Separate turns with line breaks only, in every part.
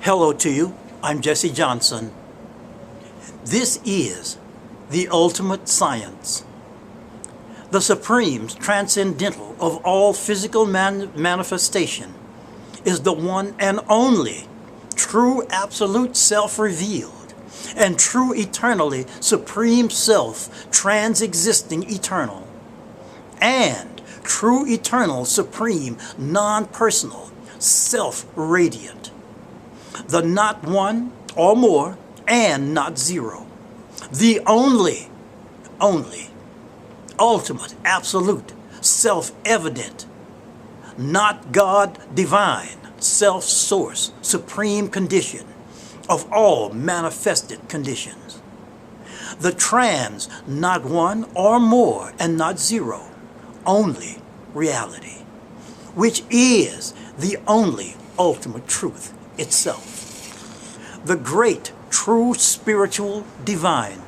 Hello to you. I'm Jesse Johnson. This is the ultimate science, the supreme transcendental of all physical manifestation, is the one and only true absolute self-revealed and true eternally supreme self, trans-existing eternal, and true eternal supreme non-personal self-radiant, the not one or more and not zero, the only ultimate absolute self-evident, not God divine, self-source, supreme condition of all manifested conditions. The trans, not one or more and not zero, only reality, which is the only ultimate truth itself. The great, true spiritual divine,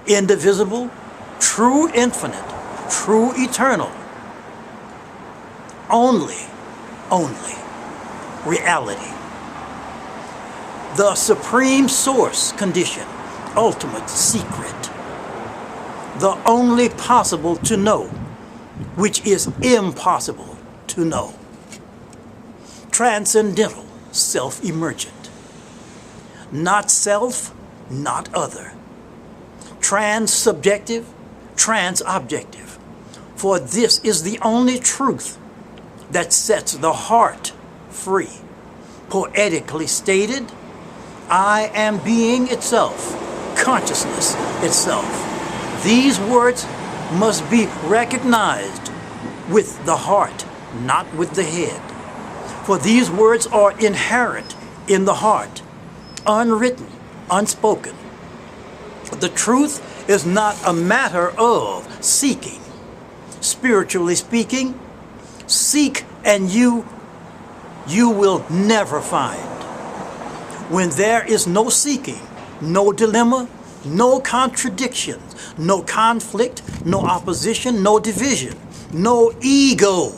indivisible, true infinite, true eternal, only reality. The supreme source condition, ultimate secret, the only possible to know, which is impossible to know. Transcendental, self-emergent. Not self, not other. Trans-subjective, trans-objective. For this is the only truth that sets the heart free. Poetically stated, I am being itself, consciousness itself. These words must be recognized with the heart, not with the head. For these words are inherent in the heart, unwritten, unspoken. The truth is not a matter of seeking. Spiritually speaking, seek and you will never find. When there is no seeking, no dilemma, no contradictions, no conflict, no opposition, no division, no ego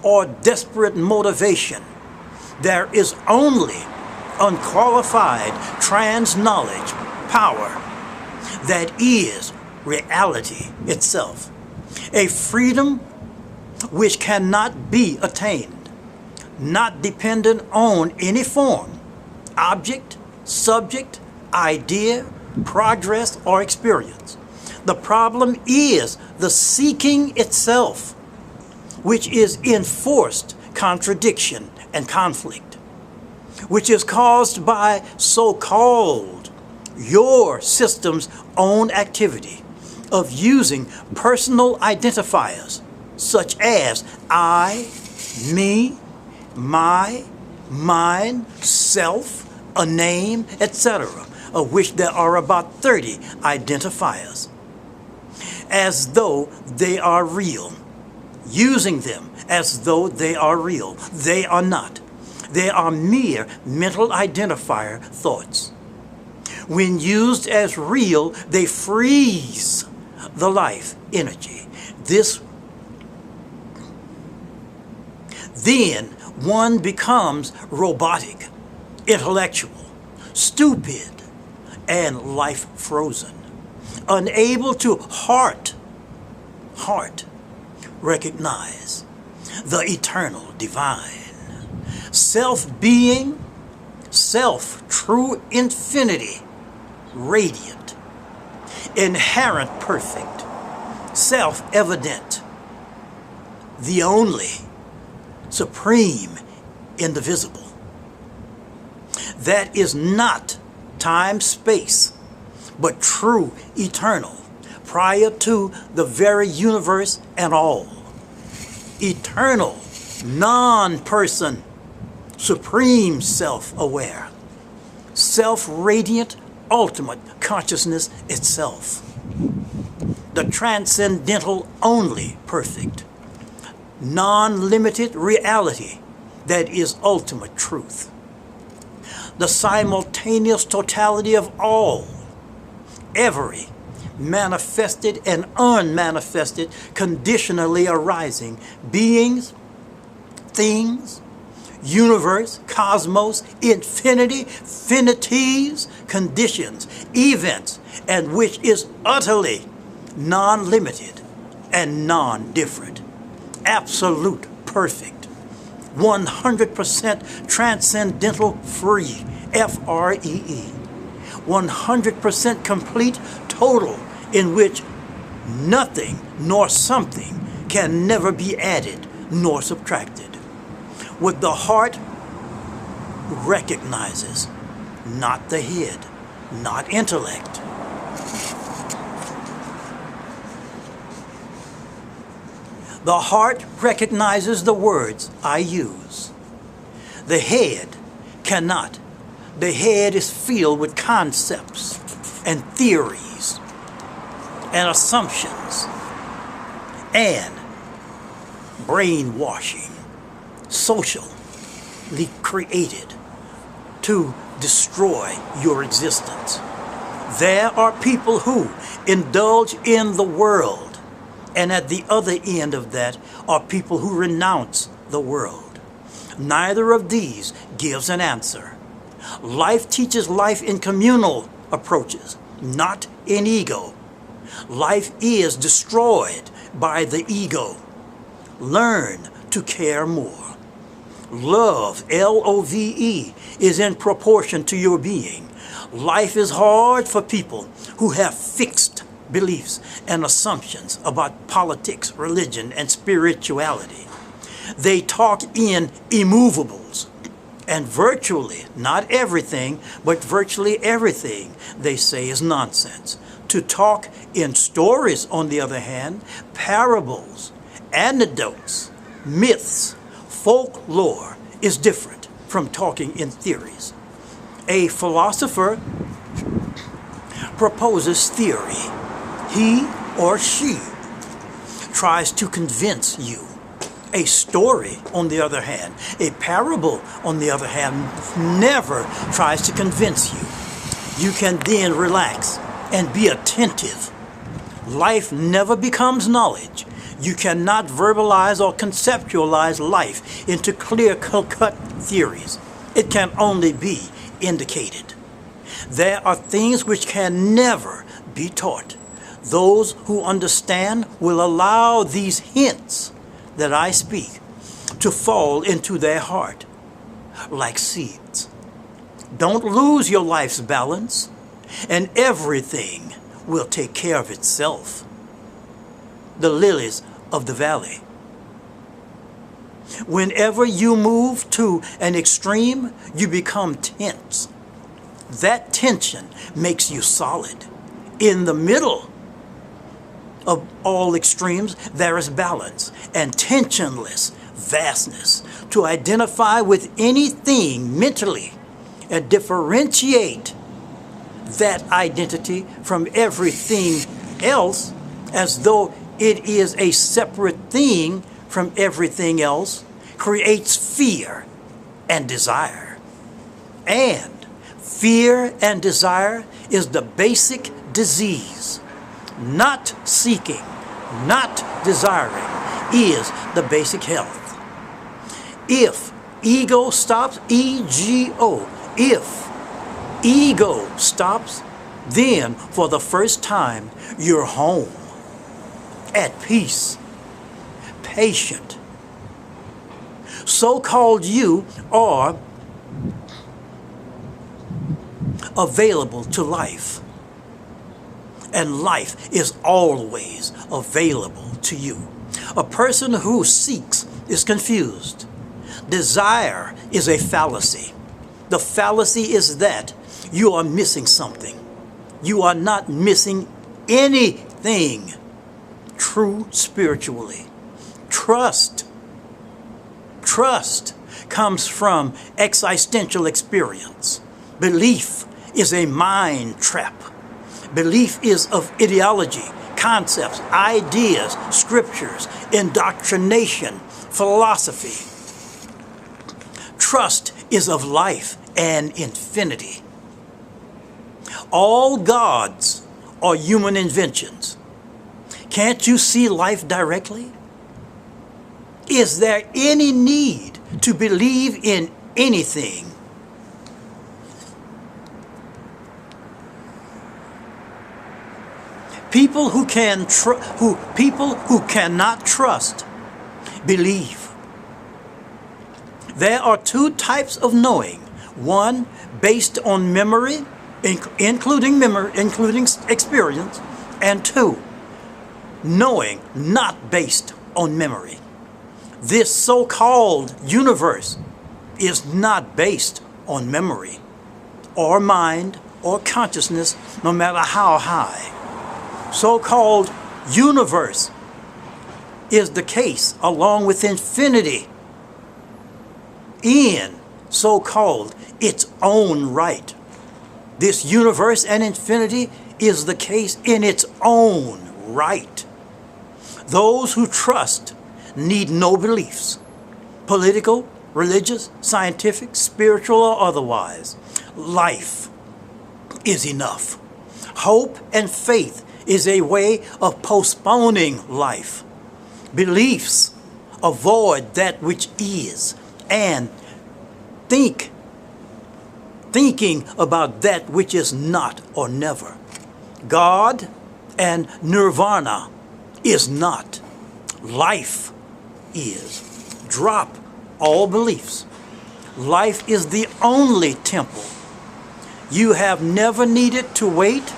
or desperate motivation, there is only unqualified trans-knowledge power that is reality itself, a freedom which cannot be attained, not dependent on any form, object, subject, idea, progress, or experience. The problem is the seeking itself, which is enforced contradiction and conflict, which is caused by so-called your system's own activity of using personal identifiers such as I, me, my, mine, self, a name, etc., of which there are about 30 identifiers, as though they are real, using them as though they are real. They are not. They are mere mental identifier thoughts. When used as real, they freeze the life energy. Then one becomes robotic, intellectual, stupid, and life frozen, unable to heart recognize the eternal divine, self-being, self-true infinity, radiant, inherent perfect, self-evident, the only supreme indivisible. That is not time-space, but true eternal, prior to the very universe and all. Eternal, non-person, supreme self-aware, self-radiant, ultimate consciousness itself. The transcendental only perfect, non-limited reality that is ultimate truth. The simultaneous totality of all, every manifested and unmanifested, conditionally arising beings, things, universe, cosmos, infinity, infinities, conditions, events, and which is utterly non-limited and non-different, absolute, perfect, 100% transcendental free, F-R-E-E, 100% complete total, in which nothing nor something can never be added nor subtracted. What the heart recognizes, not the head, not intellect. The heart recognizes the words I use. The head cannot. The head is filled with concepts and theories and assumptions and brainwashing, socially created to destroy your existence. There are people who indulge in the world, and at the other end of that are people who renounce the world. Neither of these gives an answer. Life teaches life in communal approaches, not in ego. Life is destroyed by the ego. Learn to care more. Love, L-O-V-E, is in proportion to your being. Life is hard for people who have fixed beliefs and assumptions about politics, religion, and spirituality. They talk in immovables, and virtually, not everything, but virtually everything they say is nonsense. To talk in stories, on the other hand, parables, anecdotes, myths, folklore is different from talking in theories. A philosopher proposes theory. He or she tries to convince you. A story, on the other hand, a parable, on the other hand, never tries to convince you. You can then relax and be attentive. Life never becomes knowledge. You cannot verbalize or conceptualize life into clear-cut theories. It can only be indicated. There are things which can never be taught. Those who understand will allow these hints that I speak to fall into their heart like seeds. Don't lose your life's balance, and everything will take care of itself. The lilies of the valley. Whenever you move to an extreme, you become tense. That tension makes you solid. In the middle of all extremes, there is balance and tensionless vastness to identify with anything mentally and differentiate that identity from everything else as though it is a separate thing from everything else, creates fear and desire. And fear and desire is the basic disease. Not seeking, not desiring is the basic health. If ego stops, E-G-O, if ego stops, then for the first time you're home, at peace, patient. So-called you are available to life. And life is always available to you. A person who seeks is confused. Desire is a fallacy. The fallacy is that you are missing something. You are not missing anything. True spiritually. Trust comes from existential experience. Belief is a mind trap. Belief is of ideology, concepts, ideas, scriptures, indoctrination, philosophy. Trust is of life and infinity. All gods are human inventions. Can't you see life directly? Is there any need to believe in anything. People who cannot trust believe. There are two types of knowing. One based on memory, including experience, and two, knowing not based on memory. This so-called universe is not based on memory or mind or consciousness, no matter how high. So-called universe is the case along with infinity in so-called its own right. This universe and infinity is the case in its own right. Those who trust need no beliefs, political, religious, scientific, spiritual, or otherwise. Life is enough. Hope and faith is a way of postponing life. Beliefs avoid that which is, and thinking about that which is not or never. God and nirvana is not. Life is. Drop all beliefs. Life is the only temple. You have never needed to wait,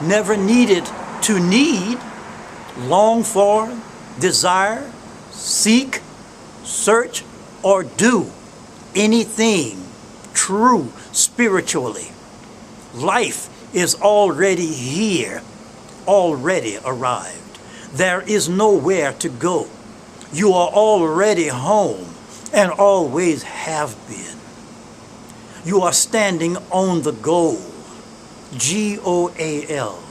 never needed to need, long for, desire, seek, search, or do anything true spiritually. Life is already here, already arrived. There is nowhere to go. You are already home and always have been. You are standing on the goal, G-O-A-L,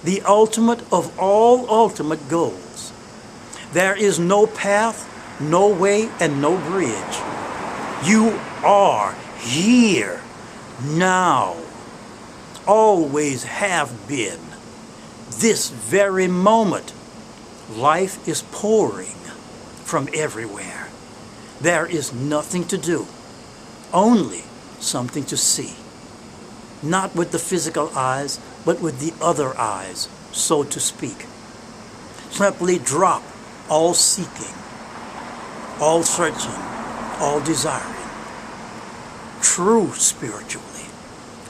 the ultimate of all ultimate goals. There is no path, no way, and no bridge. You are here now, always have been. This very moment, life is pouring from everywhere. There is nothing to do, only something to see. Not with the physical eyes, but with the other eyes, so to speak. Simply drop all seeking, all searching, all desiring. True spiritually,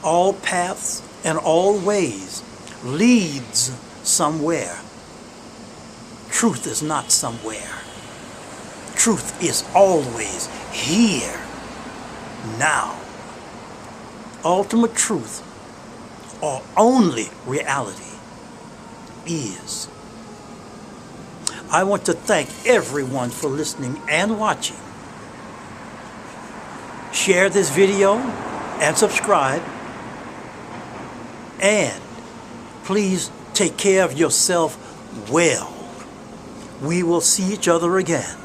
all paths and all ways leads somewhere. Truth is not somewhere. Truth is always here, now. Ultimate truth, or only reality, is. I want to thank everyone for listening and watching. Share this video and subscribe. And please take care of yourself well. We will see each other again.